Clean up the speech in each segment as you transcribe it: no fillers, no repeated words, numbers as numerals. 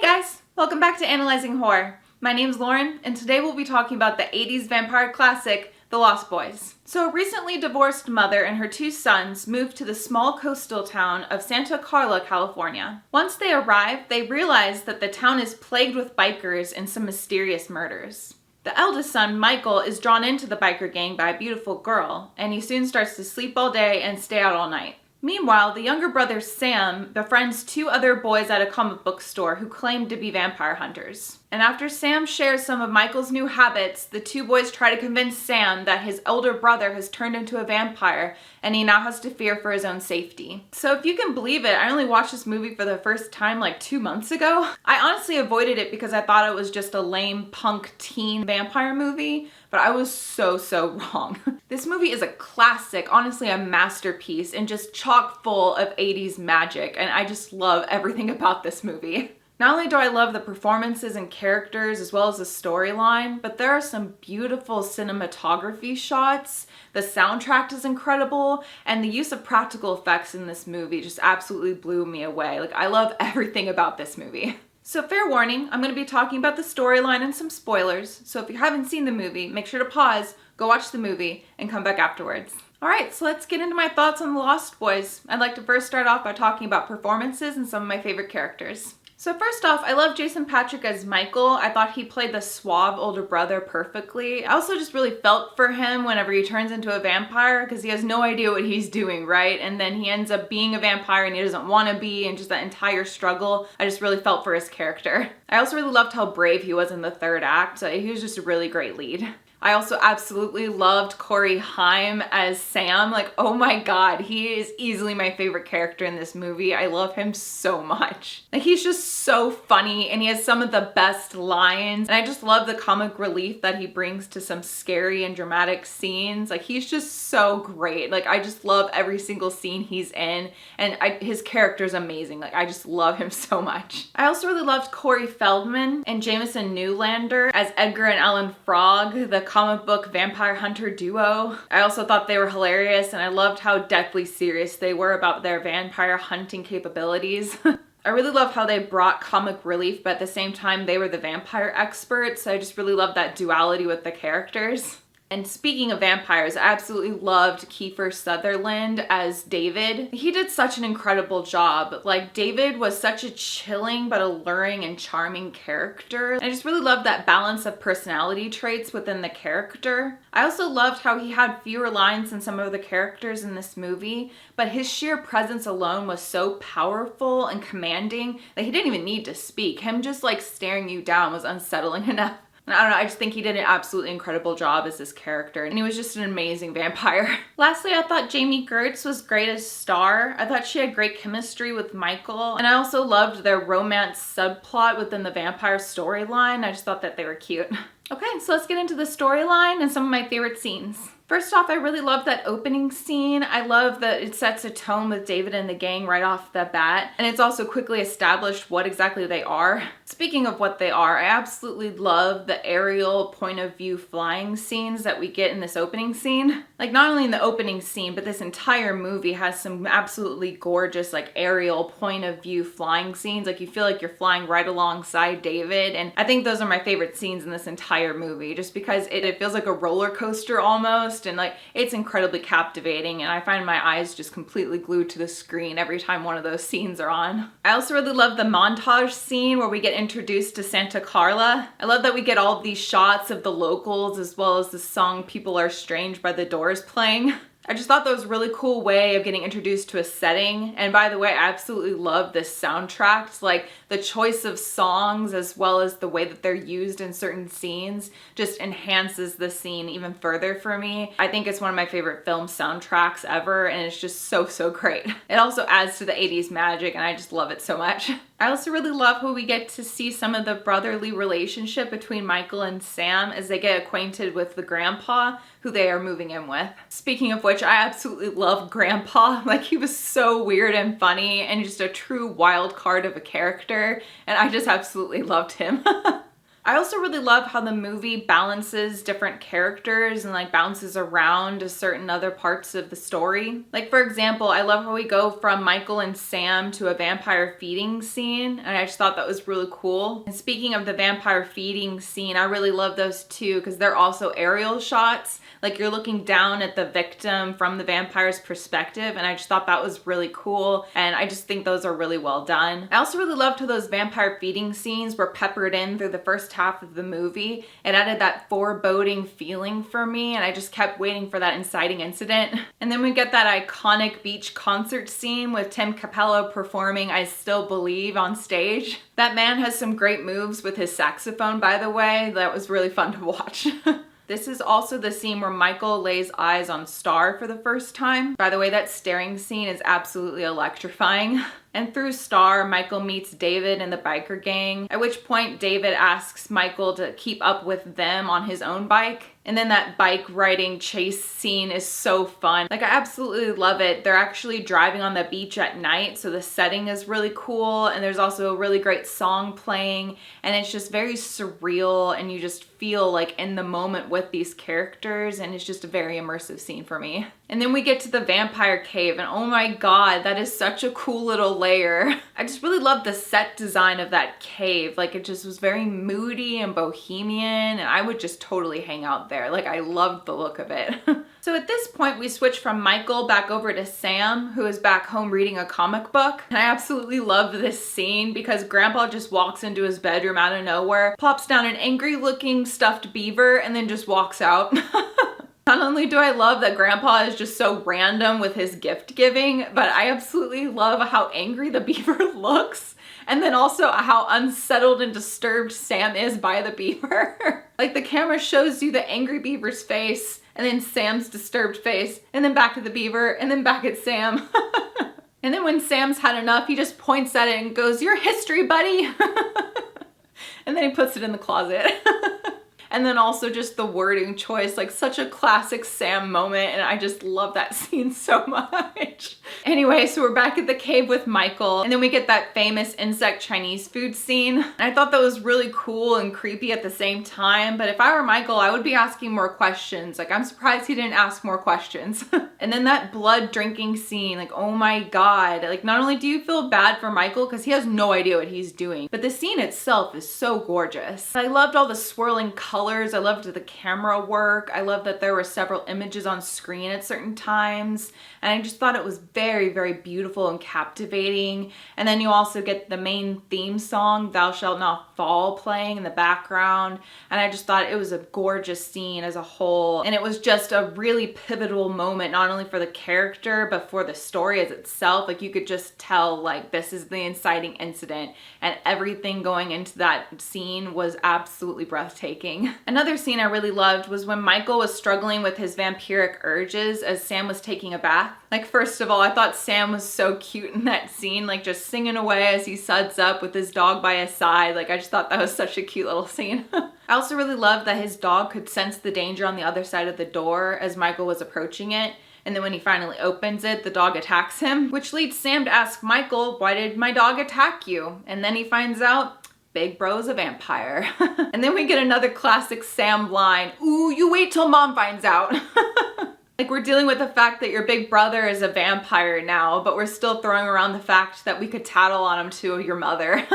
guys, welcome back to Analyzing Horror. My name's Lauren, and today we'll be talking about the 80s vampire classic, The Lost Boys. So a recently divorced mother and her two sons moved to the small coastal town of Santa Carla, California. Once they arrive, they realize that the town is plagued with bikers and some mysterious murders. The eldest son, Michael, is drawn into the biker gang by a beautiful girl, and he soon starts to sleep all day and stay out all night. Meanwhile, the younger brother Sam befriends two other boys at a comic book store who claim to be vampire hunters. And after Sam shares some of Michael's new habits, the two boys try to convince Sam that his older brother has turned into a vampire and he now has to fear for his own safety. So if you can believe it, I only watched this movie for the first time like 2 months ago. I honestly avoided it because I thought it was just a lame punk teen vampire movie, but I was so wrong. This movie is a classic, honestly a masterpiece, and just chock full of 80s magic, and I just love everything about this movie. Not only do I love the performances and characters as well as the storyline, but there are some beautiful cinematography shots, the soundtrack is incredible, and the use of practical effects in this movie just absolutely blew me away. Like, I love everything about this movie. So fair warning, I'm going to be talking about the storyline and some spoilers, so if you haven't seen the movie, make sure to pause, go watch the movie, and come back afterwards. Alright, so let's get into my thoughts on The Lost Boys. I'd like to first start off by talking about performances and some of my favorite characters. So first off, I love Jason Patric as Michael. I thought he played the suave older brother perfectly. I also just really felt for him whenever he turns into a vampire because he has no idea what he's doing, right? And then he ends up being a vampire and he doesn't want to be, and just that entire struggle. I just really felt for his character. I also really loved how brave he was in the third act. He was just a really great lead. I also absolutely loved Corey Haim as Sam. Like, oh my god, he is easily my favorite character in this movie. I love him so much. Like, he's just so funny and he has some of the best lines. And I just love the comic relief that he brings to some scary and dramatic scenes. Like, he's just so great. Like, I just love every single scene he's in, and his character's amazing. Like, I just love him so much. I also really loved Corey Feldman and Jameson Newlander as Edgar and Ellen Frog, the comic book vampire hunter duo. I also thought they were hilarious, and I loved how deathly serious they were about their vampire hunting capabilities. I really love how they brought comic relief, but at the same time they were the vampire experts. I just really love that duality with the characters. And speaking of vampires, I absolutely loved Kiefer Sutherland as David. He did such an incredible job. Like, David was such a chilling but alluring and charming character. I just really loved that balance of personality traits within the character. I also loved how he had fewer lines than some of the characters in this movie, but his sheer presence alone was so powerful and commanding that he didn't even need to speak. Him just like staring you down was unsettling enough. And I don't know, I just think he did an absolutely incredible job as this character, and he was just an amazing vampire. Lastly, I thought Jamie Gertz was great as Star. I thought she had great chemistry with Michael, and I also loved their romance subplot within the vampire storyline. I just thought that they were cute. Okay, so let's get into the storyline and some of my favorite scenes. First off, I really love that opening scene. I love that it sets a tone with David and the gang right off the bat, and it's also quickly established what exactly they are. Speaking of what they are, I absolutely love the aerial point of view flying scenes that we get in this opening scene. Like, not only in the opening scene, but this entire movie has some absolutely gorgeous like aerial point of view flying scenes. Like, you feel like you're flying right alongside David, and I think those are my favorite scenes in this entire movie, just because it feels like a roller coaster almost, and like it's incredibly captivating, and I find my eyes just completely glued to the screen every time one of those scenes are on. I also really love the montage scene where we get introduced to Santa Carla. I love that we get all of these shots of the locals as well as the song People Are Strange by The Doors playing. I just thought that was a really cool way of getting introduced to a setting. And by the way, I absolutely love this soundtrack. It's like the choice of songs as well as the way that they're used in certain scenes just enhances the scene even further for me. I think it's one of my favorite film soundtracks ever, and it's just so great. It also adds to the 80s magic, and I just love it so much. I also really love how we get to see some of the brotherly relationship between Michael and Sam as they get acquainted with the grandpa who they are moving in with. Speaking of which, I absolutely love Grandpa. Like, he was so weird and funny and just a true wild card of a character, and I just absolutely loved him. I also really love how the movie balances different characters and like bounces around to certain other parts of the story. Like for example, I love how we go from Michael and Sam to a vampire feeding scene, and I just thought that was really cool. And speaking of the vampire feeding scene, I really love those too because they're also aerial shots. Like you're looking down at the victim from the vampire's perspective, and I just thought that was really cool, and I just think those are really well done. I also really loved how those vampire feeding scenes were peppered in through the first half of the movie. It added that foreboding feeling for me, and I just kept waiting for that inciting incident. And then we get that iconic beach concert scene with Tim Capello performing I Still Believe on stage. That man has some great moves with his saxophone, by the way. That was really fun to watch. This is also the scene where Michael lays eyes on Star for the first time. By the way, that staring scene is absolutely electrifying. And through Star, Michael meets David and the biker gang, at which point David asks Michael to keep up with them on his own bike. And then that bike riding chase scene is so fun. Like I absolutely love it. They're actually driving on the beach at night, so the setting is really cool, and there's also a really great song playing, and it's just very surreal, and you just feel like in the moment with these characters, and it's just a very immersive scene for me. And then we get to the vampire cave, and oh my god, that is such a cool little layer. I just really love the set design of that cave. Like it just was very moody and bohemian, and I would just totally hang out there. Like I loved the look of it. So at this point we switch from Michael back over to Sam, who is back home reading a comic book. And I absolutely love this scene because Grandpa just walks into his bedroom out of nowhere, plops down an angry looking stuffed beaver, and then just walks out. Not only do I love that Grandpa is just so random with his gift giving, but I absolutely love how angry the beaver looks. And then also how unsettled and disturbed Sam is by the beaver. Like the camera shows you the angry beaver's face, and then Sam's disturbed face, and then back to the beaver, and then back at Sam. And then when Sam's had enough, he just points at it and goes, "Your history, buddy." And then he puts it in the closet. And then also just the wording choice, like such a classic Sam moment, and I just love that scene so much. Anyway, so we're back at the cave with Michael, and then we get that famous insect Chinese food scene. And I thought that was really cool and creepy at the same time, but if I were Michael, I would be asking more questions. Like I'm surprised he didn't ask more questions. And then that blood drinking scene, like oh my god. Like not only do you feel bad for Michael because he has no idea what he's doing, but the scene itself is so gorgeous. I loved all the swirling colors. I loved the camera work. I loved that there were several images on screen at certain times. And I just thought it was very, very beautiful and captivating. And then you also get the main theme song, Thou Shalt Not Fall, playing in the background. And I just thought it was a gorgeous scene as a whole. And it was just a really pivotal moment, not only for the character, but for the story as itself. Like you could just tell like this is the inciting incident, and everything going into that scene was absolutely breathtaking. Another scene I really loved was when Michael was struggling with his vampiric urges as Sam was taking a bath. Like first of all, I thought Sam was so cute in that scene, like just singing away as he suds up with his dog by his side. Like I just thought that was such a cute little scene. I also really loved that his dog could sense the danger on the other side of the door as Michael was approaching it. And then when he finally opens it, the dog attacks him, which leads Sam to ask Michael, "Why did my dog attack you?" And then he finds out Big Bro's a vampire. And then we get another classic Sam line, "Ooh, you wait till mom finds out." Like we're dealing with the fact that your big brother is a vampire now, but we're still throwing around the fact that we could tattle on him to your mother.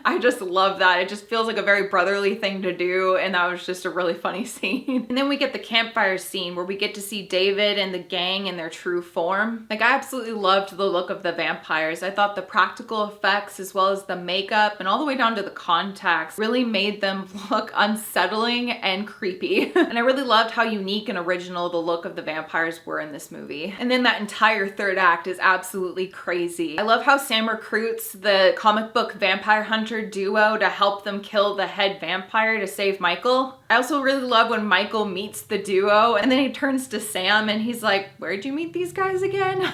I just love that. It just feels like a very brotherly thing to do, and that was just a really funny scene. And then we get the campfire scene where we get to see David and the gang in their true form. Like I absolutely loved the look of the vampires. I thought the practical effects as well as the makeup and all the way down to the contacts really made them look unsettling and creepy. And I really loved how unique and original the look of the vampires were in this movie. And then that entire third act is absolutely crazy. I love how Sam recruits the comic book vampire hunter duo to help them kill the head vampire to save Michael. I also really love when Michael meets the duo and then he turns to Sam and he's like, "Where'd you meet these guys again?"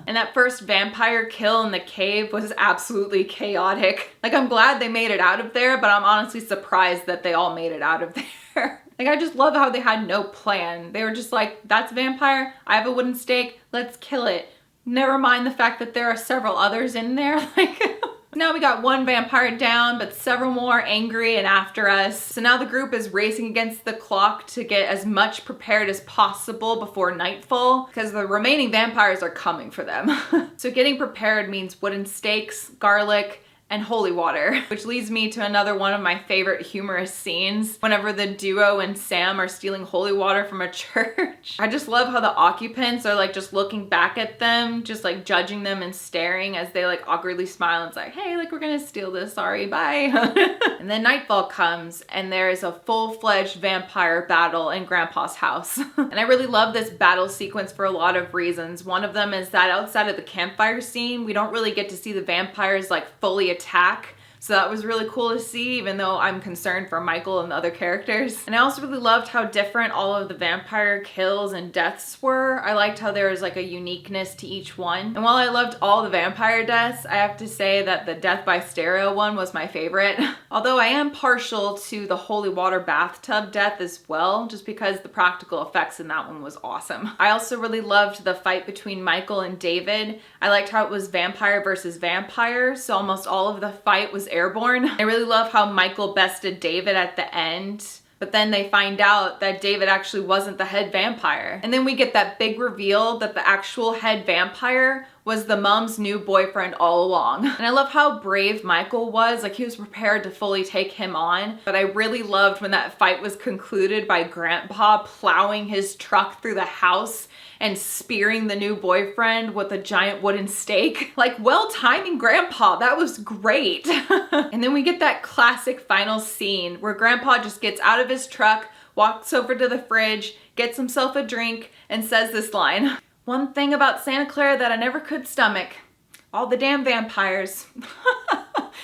And that first vampire kill in the cave was absolutely chaotic. Like I'm glad they made it out of there, but I'm honestly surprised that they all made it out of there. Like I just love how they had no plan. They were just like, "That's a vampire, I have a wooden stake, let's kill it. Never mind the fact that there are several others in there." Like Now we got one vampire down, but several more angry and after us. So now the group is racing against the clock to get as much prepared as possible before nightfall, because the remaining vampires are coming for them. So getting prepared means wooden stakes, garlic, and holy water, which leads me to another one of my favorite humorous scenes whenever the duo and Sam are stealing holy water from a church. I just love how the occupants are like just looking back at them, just like judging them and staring as they like awkwardly smile and it's like, hey, like we're gonna steal this, sorry, bye. And then nightfall comes and there is a full-fledged vampire battle in Grandpa's house. And I really love this battle sequence for a lot of reasons. One of them is that outside of the campfire scene, we don't really get to see the vampires like fully attack. So that was really cool to see, even though I'm concerned for Michael and the other characters. And I also really loved how different all of the vampire kills and deaths were. I liked how there was like a uniqueness to each one. And while I loved all the vampire deaths, I have to say that the death by stereo one was my favorite. Although I am partial to the holy water bathtub death as well, just because the practical effects in that one was awesome. I also really loved the fight between Michael and David. I liked how it was vampire versus vampire, so almost all of the fight was airborne. I really love how Michael bested David at the end, but then they find out that David actually wasn't the head vampire. And then we get that big reveal that the actual head vampire was the mom's new boyfriend all along. And I love how brave Michael was, like he was prepared to fully take him on. But I really loved when that fight was concluded by Grandpa plowing his truck through the house and spearing the new boyfriend with a giant wooden stake. Like, well timing Grandpa, that was great. And then we get that classic final scene where Grandpa just gets out of his truck, walks over to the fridge, gets himself a drink, and says this line. One thing about Santa Clara that I never could stomach, all the damn vampires.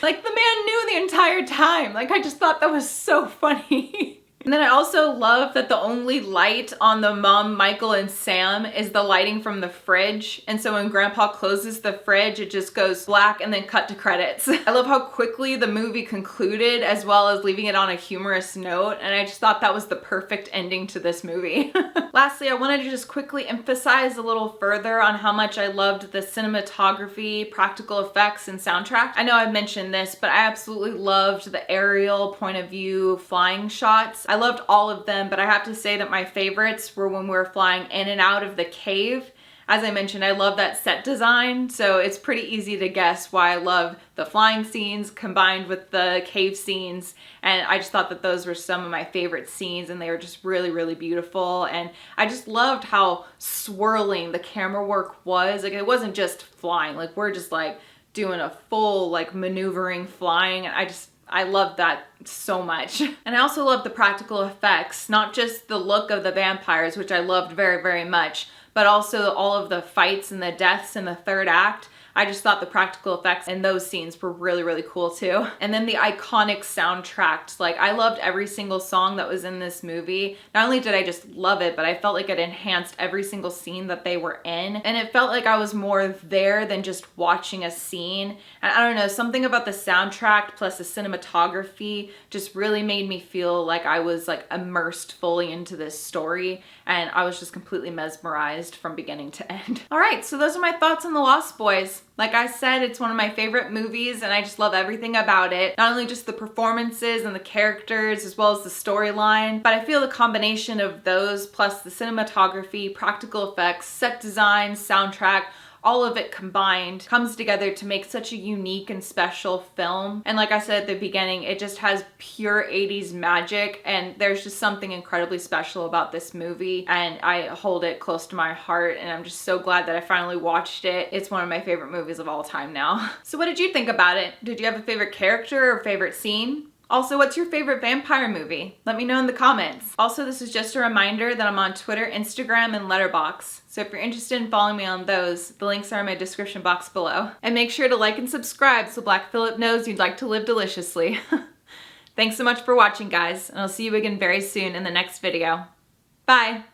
Like the man knew the entire time. Like I just thought that was so funny. And then I also love that the only light on the mom, Michael, and Sam is the lighting from the fridge. And so when Grandpa closes the fridge, it just goes black and then cut to credits. I love how quickly the movie concluded as well as leaving it on a humorous note. And I just thought that was the perfect ending to this movie. Lastly, I wanted to just quickly emphasize a little further on how much I loved the cinematography, practical effects, and soundtrack. I know I've mentioned this, but I absolutely loved the aerial point of view flying shots. I loved all of them, but I have to say that my favorites were when we were flying in and out of the cave. As I mentioned, I love that set design, so it's pretty easy to guess why I love the flying scenes combined with the cave scenes, and I just thought that those were some of my favorite scenes, and they were just really, really beautiful, and I just loved how swirling the camera work was. Like, it wasn't just flying, like we're just like doing a full like maneuvering flying, and I love that so much. And I also love the practical effects, not just the look of the vampires, which I loved very, very much, but also all of the fights and the deaths in the third act. I just thought the practical effects in those scenes were really, really cool too. And then the iconic soundtracks. Like, I loved every single song that was in this movie. Not only did I just love it, but I felt like it enhanced every single scene that they were in. And it felt like I was more there than just watching a scene. And I don't know, something about the soundtrack plus the cinematography just really made me feel like I was like immersed fully into this story. And I was just completely mesmerized from beginning to end. All right, so those are my thoughts on The Lost Boys. Like I said, it's one of my favorite movies and I just love everything about it. Not only just the performances and the characters as well as the storyline, but I feel the combination of those plus the cinematography, practical effects, set design, soundtrack, all of it combined comes together to make such a unique and special film. And like I said at the beginning, it just has pure 80s magic, and there's just something incredibly special about this movie, and I hold it close to my heart, and I'm just so glad that I finally watched it. It's one of my favorite movies of all time now. So what did you think about it? Did you have a favorite character or favorite scene? Also, what's your favorite vampire movie? Let me know in the comments. Also, this is just a reminder that I'm on Twitter, Instagram, and Letterboxd. So if you're interested in following me on those, the links are in my description box below. And make sure to like and subscribe so Black Phillip knows you'd like to live deliciously. Thanks so much for watching, guys, and I'll see you again very soon in the next video. Bye!